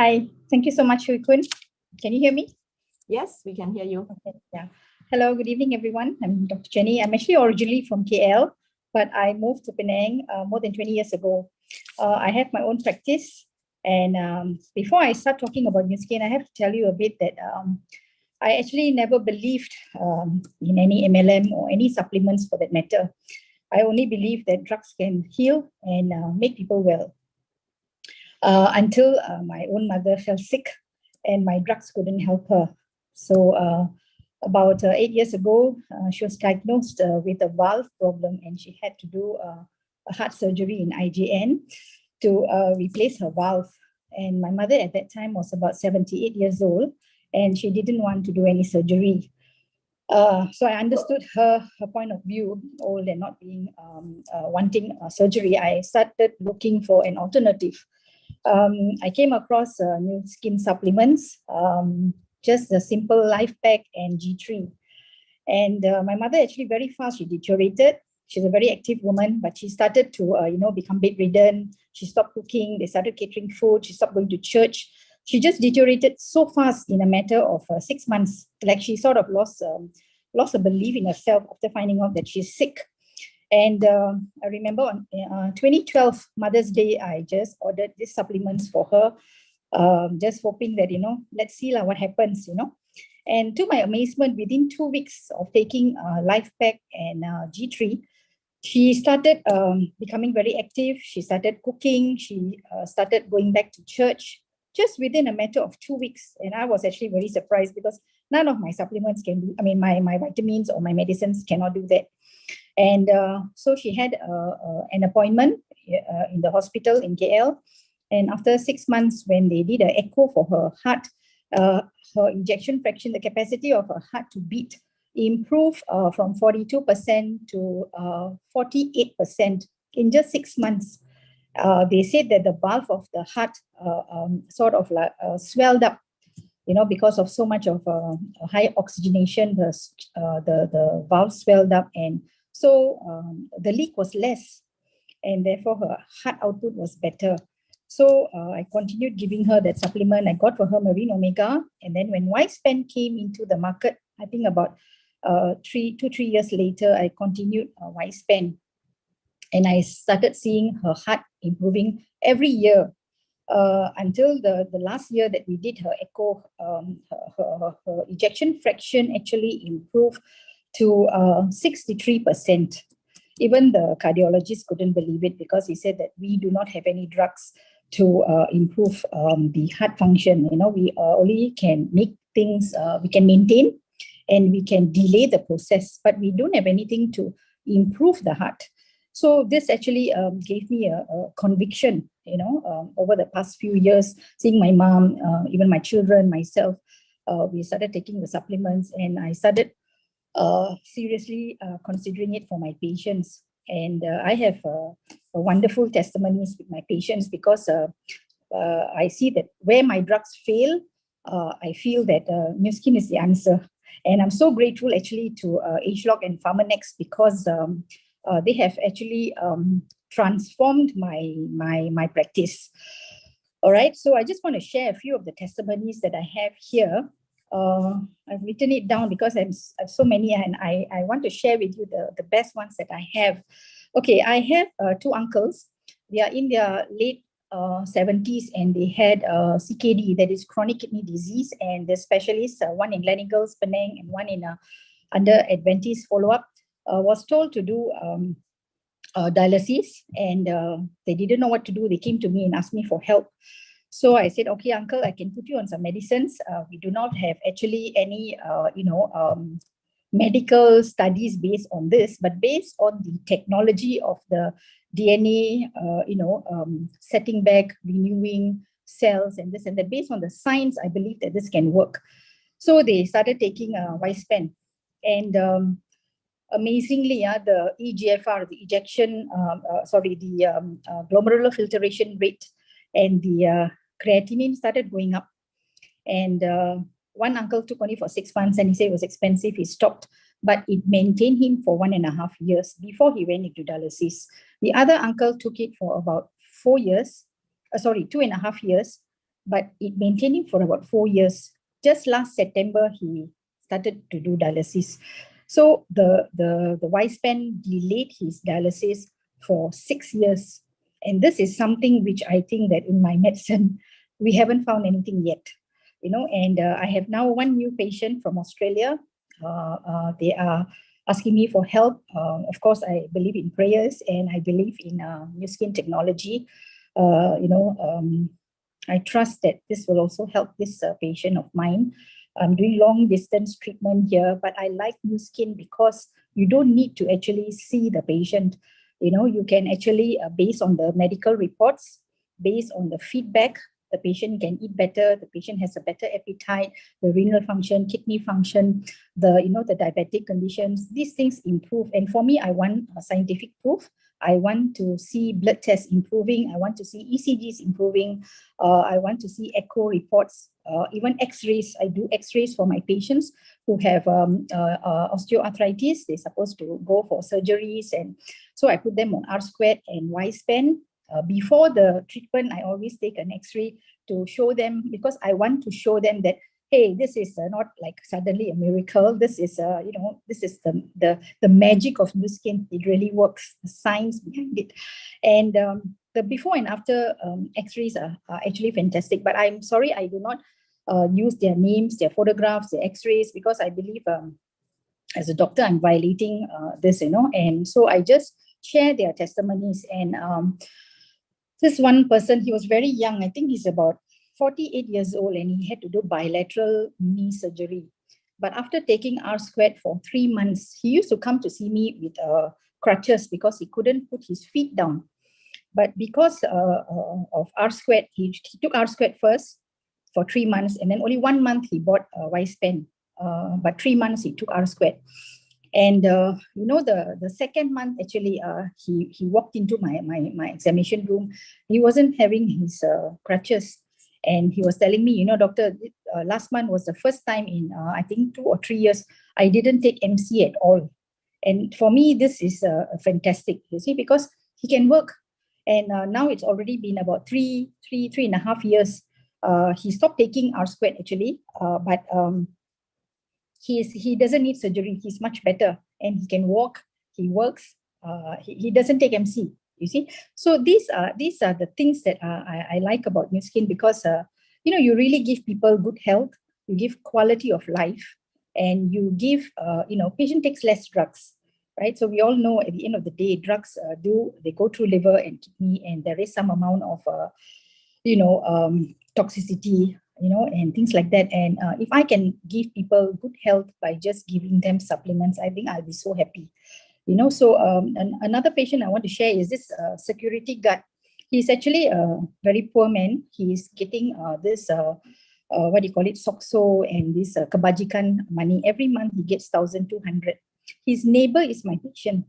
Hi, thank you so much, Hui Kun. Can you hear me? Yes, we can hear you. Okay, yeah. Hello, good evening, everyone. I'm Dr. Jenny. I'm actually originally from KL, but I moved to Penang more than 20 years ago. I have my own practice. And before I start talking about Nu Skin, I have to tell you a bit that I actually never believed in any MLM or any supplements for that matter. I only believe that drugs can heal and make people well. Until my own mother fell sick and my drugs couldn't help her. So about 8 years ago, she was diagnosed with a valve problem and she had to do a heart surgery in IJN to replace her valve. And my mother at that time was about 78 years old and she didn't want to do any surgery. So I understood her point of view, old and not being wanting surgery. I started looking for an alternative. I came across Nu Skin supplements, just a simple Life Pack and G3. And my mother actually very fast, she deteriorated. She's a very active woman, but she started to, become bedridden. She stopped cooking. They started catering food. She stopped going to church. She just deteriorated so fast in a matter of 6 months. Like she sort of lost a belief in herself after finding out that she's sick. And I remember on 2012 Mother's Day, I just ordered these supplements for her, just hoping that, let's see what happens, And to my amazement, within 2 weeks of taking Life Pack and G3, she started becoming very active. She started cooking. She started going back to church just within a matter of 2 weeks. And I was actually very surprised because none of my supplements can do, my vitamins or my medicines cannot do that. And so she had an appointment in the hospital in KL. And after 6 months, when they did an echo for her heart, her ejection fraction, the capacity of her heart to beat, improved from 42% to 48% in just 6 months. They said that the valve of the heart sort of swelled up, because of so much of high oxygenation, the valve swelled up, and so the leak was less, and therefore her heart output was better. So I continued giving her that supplement. I got for her Marine Omega, and then when Wispan came into the market, I think about 3 years later, I continued Wispan, and I started seeing her heart improving every year. Until the last year that we did her echo, her ejection fraction actually improved to 63%. Even the cardiologist couldn't believe it because he said that we do not have any drugs to improve the heart function. We only can make things, we can maintain and we can delay the process, but we don't have anything to improve the heart. So this actually gave me a conviction, over the past few years, seeing my mom, even my children, myself, we started taking the supplements, and I started seriously considering it for my patients. And I have wonderful testimonies with my patients because I see that where my drugs fail, I feel that Nu Skin is the answer. And I'm so grateful actually to ageLOC and PharmaNext because they have actually transformed my practice. All right, so I just want to share a few of the testimonies that I have here. I've written it down because I have so many, and I want to share with you the best ones that I have. Okay, I have 2 uncles. They are in their late 70s, and they had CKD, that is chronic kidney disease, and the specialists, one in Gleneagles, Penang, and one in under Adventist follow-up, was told to do dialysis, and they didn't know what to do. They came to me and asked me for help. So I said, okay, uncle, I can put you on some medicines. We do not have actually any, medical studies based on this, but based on the technology of the DNA, setting back, renewing cells and this and that, based on the science, I believe that this can work. So they started taking Wispan, and amazingly, the eGFR, the glomerular filtration rate and the creatinine started going up. And one uncle took only for 6 months and he said it was expensive. He stopped, but it maintained him for 1.5 years before he went into dialysis. The other uncle took it for about 2.5 years. but it maintained for about 4 years. Just last September, he started to do dialysis. So the Y-span delayed his dialysis for 6 years. And this is something which I think that in my medicine, we haven't found anything yet. And I have now one new patient from Australia. They are asking me for help. Of course, I believe in prayers and I believe in new skin technology. I trust that this will also help this patient of mine. I'm doing long distance treatment here, but I like new skin because you don't need to actually see the patient. You can actually, based on the medical reports, based on the feedback, the patient can eat better, the patient has a better appetite, the renal function, kidney function, the diabetic conditions, these things improve. And for me, I want scientific proof. I want to see blood tests improving. I want to see ECGs improving. I want to see echo reports, even x-rays. I do x-rays for my patients who have osteoarthritis. They're supposed to go for surgeries. And so I put them on R-squared and Y-span. Before the treatment, I always take an x-ray to show them, because I want to show them that, hey, this is not like suddenly a miracle. This is, this is the magic of new skin. It really works, the science behind it. And the before and after x-rays are actually fantastic. But I'm sorry, I do not use their names, their photographs, their x-rays, because I believe as a doctor, I'm violating this, and so I just share their testimonies. And this one person, he was very young. I think he's about 48 years old, and he had to do bilateral knee surgery. But after taking R-squared for 3 months, he used to come to see me with crutches because he couldn't put his feet down. But because of R-squared, he took R-squared first for 3 months, and then only 1 month he bought a Y-span. But 3 months he took R-squared. And the second month, actually, he walked into my examination room. He wasn't having his crutches, and he was telling me, doctor, last month was the first time in I think 2 or 3 years I didn't take MC at all. And for me, this is fantastic, you see, because he can work. And now it's already been about three and a half years. He stopped taking R-squared actually, but he doesn't need surgery. He's much better, and he can walk. He works. He doesn't take MC. You see, so these are the things that I like about new skin, because you really give people good health. You give quality of life, and you give patient takes less drugs, right? So we all know at the end of the day, drugs they go through liver and kidney, and there is some amount of toxicity, and things like that. And if I can give people good health by just giving them supplements, I think I'll be so happy. So another patient I want to share is this security guard. He's actually a very poor man. He's getting this what do you call it, SOXO and this kebajikan money. Every month he gets 1,200. His neighbor is my patient,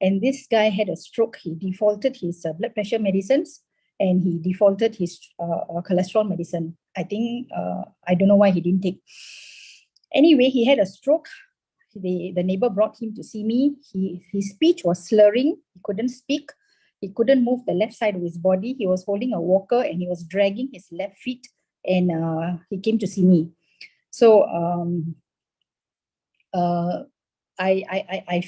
and this guy had a stroke. He defaulted his blood pressure medicines, and he defaulted his cholesterol medicine. I think, I don't know why he didn't take. Anyway, he had a stroke. The neighbor brought him to see me. His speech was slurring. He couldn't speak. He couldn't move the left side of his body. He was holding a walker, and he was dragging his left feet, and he came to see me. So I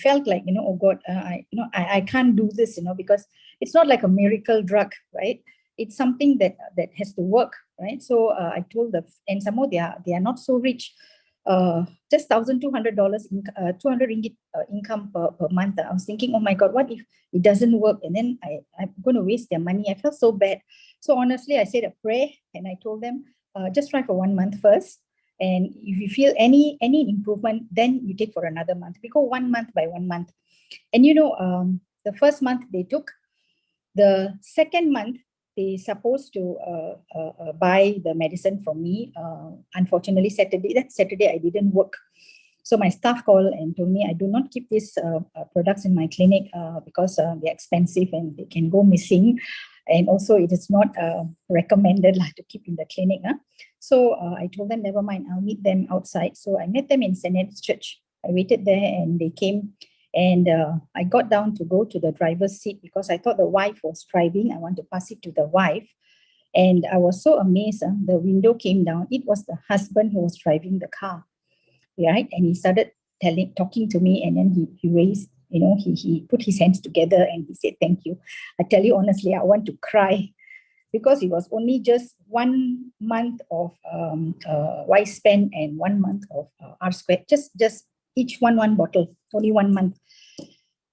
felt like, oh God, I can't do this, because it's not like a miracle drug, right? It's something that has to work, right? So I told them, and some more they are not so rich, just $1,200, 200 ringgit income per month. I was thinking, oh my God, what if it doesn't work? And then I'm going to waste their money. I felt so bad. So honestly, I said a prayer, and I told them, just try for 1 month first. And if you feel any improvement, then you take for another month. We go 1 month by 1 month. And the first month they took. The second month, they supposed to buy the medicine from me. Unfortunately, that Saturday I didn't work. So my staff called and told me, I do not keep these products in my clinic because they're expensive and they can go missing. And also it is not recommended to keep in the clinic. So I told them, never mind, I'll meet them outside. So I met them in St. Ed's Church. I waited there and they came, and I got down to go to the driver's seat because I thought the wife was driving. I want to pass it to the wife. And I was so amazed. The window came down. It was the husband who was driving the car, right? And he started talking to me, and then he raised, he put his hands together and he said, "Thank you." I tell you honestly, I want to cry because it was only just 1 month of Y-Span and 1 month of R-Squared, just each one bottle, only 1 month.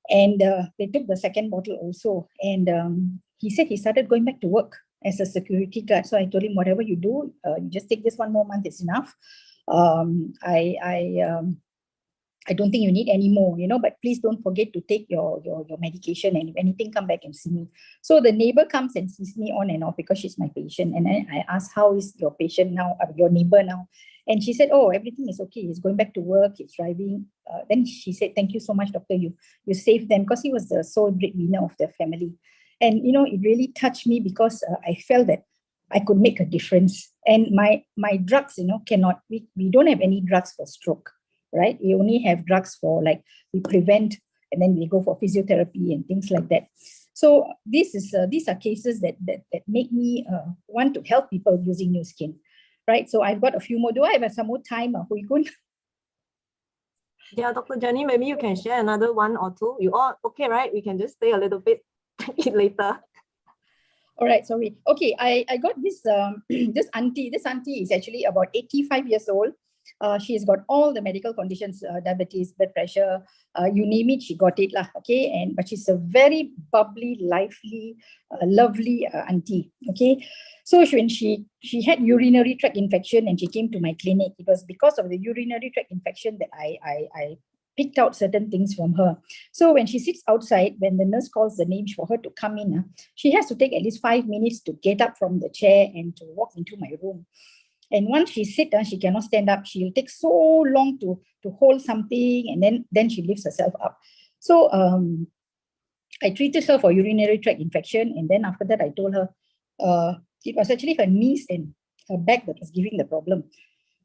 And they took the second bottle also. And he said he started going back to work as a security guard. So I told him, whatever you do, you just take this 1 more month, it's enough. I don't think you need any more, but please don't forget to take your medication, and if anything, come back and see me. So the neighbor comes and sees me on and off because she's my patient. And then I asked, how is your patient now, your neighbor now? And she said, oh, everything is okay. He's going back to work. He's driving. Then she said, thank you so much, doctor. You saved them, because he was the sole breadwinner of the family. And, it really touched me because I felt that I could make a difference. And my drugs, cannot, we don't have any drugs for stroke, right? We only have drugs for, like, we prevent, and then we go for physiotherapy and things like that. So these are cases that make me want to help people using Nu Skin, right? So I've got a few more. Do I have some more time, Hui Kun? Yeah, Dr. Jenny, maybe you can share another one or two. You all okay, right? We can just stay a little bit later. All right, sorry. Okay, I got this this auntie. This auntie is actually about 85 years old. She's got all the medical conditions, diabetes, blood pressure, you name it, she got it lah. Okay, but she's a very bubbly, lively, lovely auntie. Okay, so when she had urinary tract infection and she came to my clinic, it was because of the urinary tract infection that I picked out certain things from her. So when she sits outside, when the nurse calls the name for her to come in, she has to take at least 5 minutes to get up from the chair and to walk into my room. And once she sits, she cannot stand up. She'll take so long to hold something, and then she lifts herself up. So I treated her for urinary tract infection, and then after that I told her it was actually her knees and her back that was giving the problem.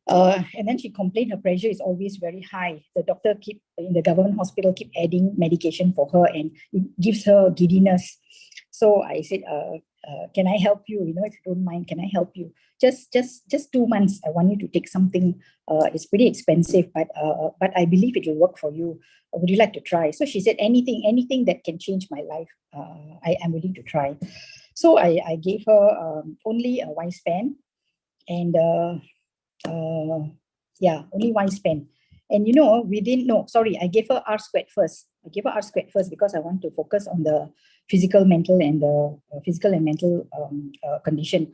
And then she complained her pressure is always very high. The doctor in the government hospital keep adding medication for her, and it gives her giddiness. So I said, can I help you? If you don't mind, can I help you? Just 2 months. I want you to take something. It's pretty expensive, but I believe it will work for you. Would you like to try? So she said, anything that can change my life, I am willing to try. So I gave her only a Y-Span, and only Y-Span. And I gave her R-Squared first. I gave her R-Squared first because I want to focus on the physical, mental, and the physical and mental condition.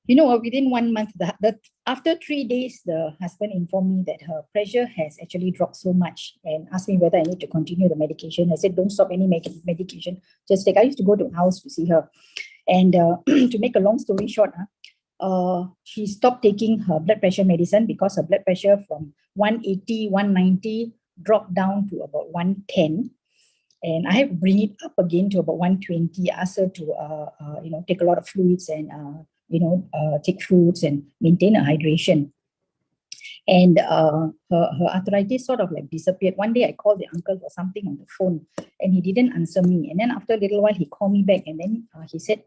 Within 1 month, after 3 days, the husband informed me that her pressure has actually dropped so much and asked me whether I need to continue the medication. I said, don't stop any medication. Just take. I used to go to the house to see her. And to make a long story short, she stopped taking her blood pressure medicine because her blood pressure from 180, 190 dropped down to about 110. And I have to bring it up again to about 120. Ask her to, take a lot of fluids and, take fruits and maintain a hydration. And her arthritis sort of like disappeared. One day I called the uncle for something on the phone, and he didn't answer me. And then after a little while, he called me back, and then he said,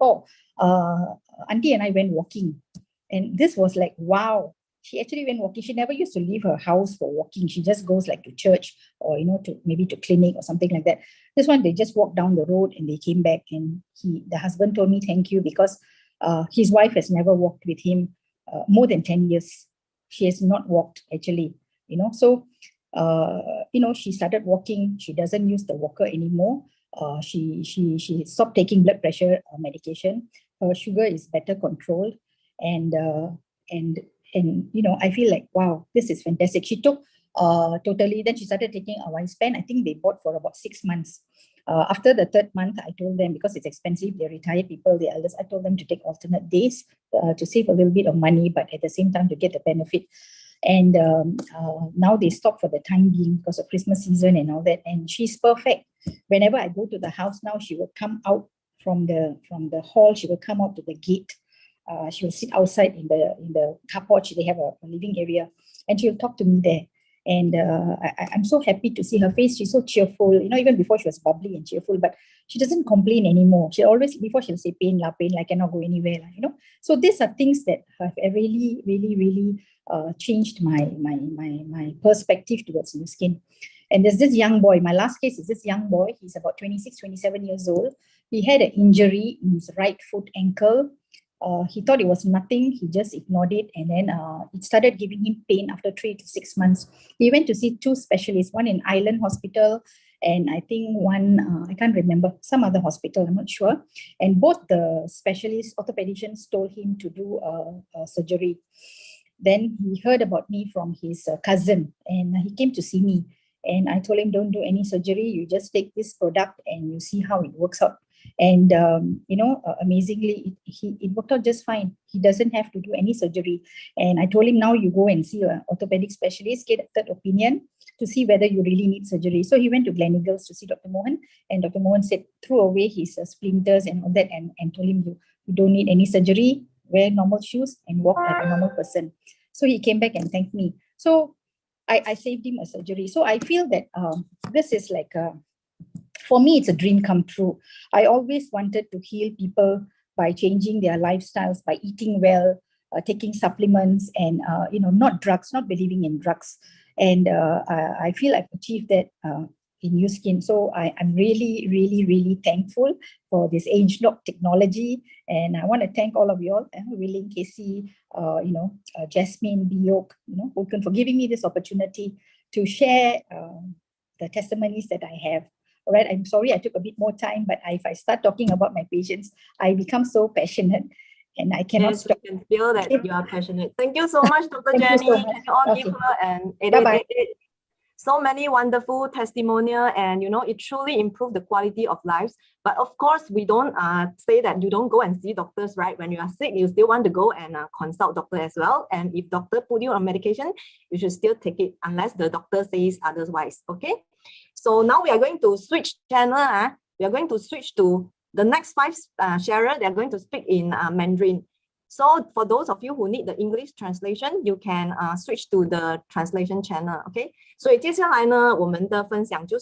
auntie and I went walking. And this was like, wow. She actually went walking. She never used to leave her house for walking. She just goes like to church or, maybe to clinic or something like that. This one, they just walked down the road and they came back, and the husband told me, thank you, because his wife has never walked with him more than 10 years. She has not walked actually, so, she started walking. She doesn't use the walker anymore. She stopped taking blood pressure medication. Her sugar is better controlled. And I feel like, wow, this is fantastic. She took totally, then she started taking a Y-Span. I think they bought for about 6 months. After the 3rd month, I told them, because it's expensive, they're retired people, the elders, I told them to take alternate days to save a little bit of money, but at the same time to get the benefit. And now they stop for the time being because of Christmas season and all that. And she's perfect. Whenever I go to the house now, she will come out from the hall. She will come out to the gate. She will sit outside in the car porch. They have a living area, and she will talk to me there. And I'm so happy to see her face. She's so cheerful, even before she was bubbly and cheerful, but she doesn't complain anymore. She always, before she'll say pain, I cannot go anywhere, So these are things that have really, really, really changed my perspective towards Nu Skin. And there's this young boy. My last case is this young boy. He's about 26, 27 years old. He had an injury in his right foot ankle. He thought it was nothing. He just ignored it. And then it started giving him pain after 3 to 6 months. He went to see 2 specialists, one in Island Hospital, and I think one, I can't remember, some other hospital, I'm not sure. And both the specialists, orthopedicians, told him to do a surgery. Then he heard about me from his cousin, and he came to see me. And I told him, don't do any surgery. You just take this product and you see how it works out. And, amazingly, it worked out just fine. He doesn't have to do any surgery. And I told him, now you go and see an orthopedic specialist, get a third opinion to see whether you really need surgery. So he went to Gleneagles to see Dr. Mohan. And Dr. Mohan said, threw away his splinters and all that, and told him, you don't need any surgery, wear normal shoes and walk like a normal person. So he came back and thanked me. So I saved him a surgery. So I feel that this is like, for me, it's a dream come true. I always wanted to heal people by changing their lifestyles, by eating well, taking supplements, and not drugs, not believing in drugs. And I feel I've achieved that in Nu Skin. So I'm really, really, really thankful for this ageLOC technology. And I want to thank all of you all, Willing, Casey, Jasmine, Biok, Vulcan, for giving me this opportunity to share the testimonies that I have. All right, I'm sorry I took a bit more time, but if I start talking about my patients, I become so passionate and I cannot stop. We can feel that you are passionate. Thank you so much, Dr. Jenny. So much. Can you all give her an 888? So many wonderful testimonials, and it truly improved the quality of lives. But of course, we don't say that you don't go and see doctors, right? When you are sick, you still want to go and consult doctor as well. And if doctor put you on medication, you should still take it unless the doctor says otherwise. Okay. So now we are going to switch channel. We are going to switch to the next 5 sharers. They are going to speak in Mandarin. So for those of you who need the English translation, you can switch to the translation channel. Okay. 所以接下来呢，我们的分享就是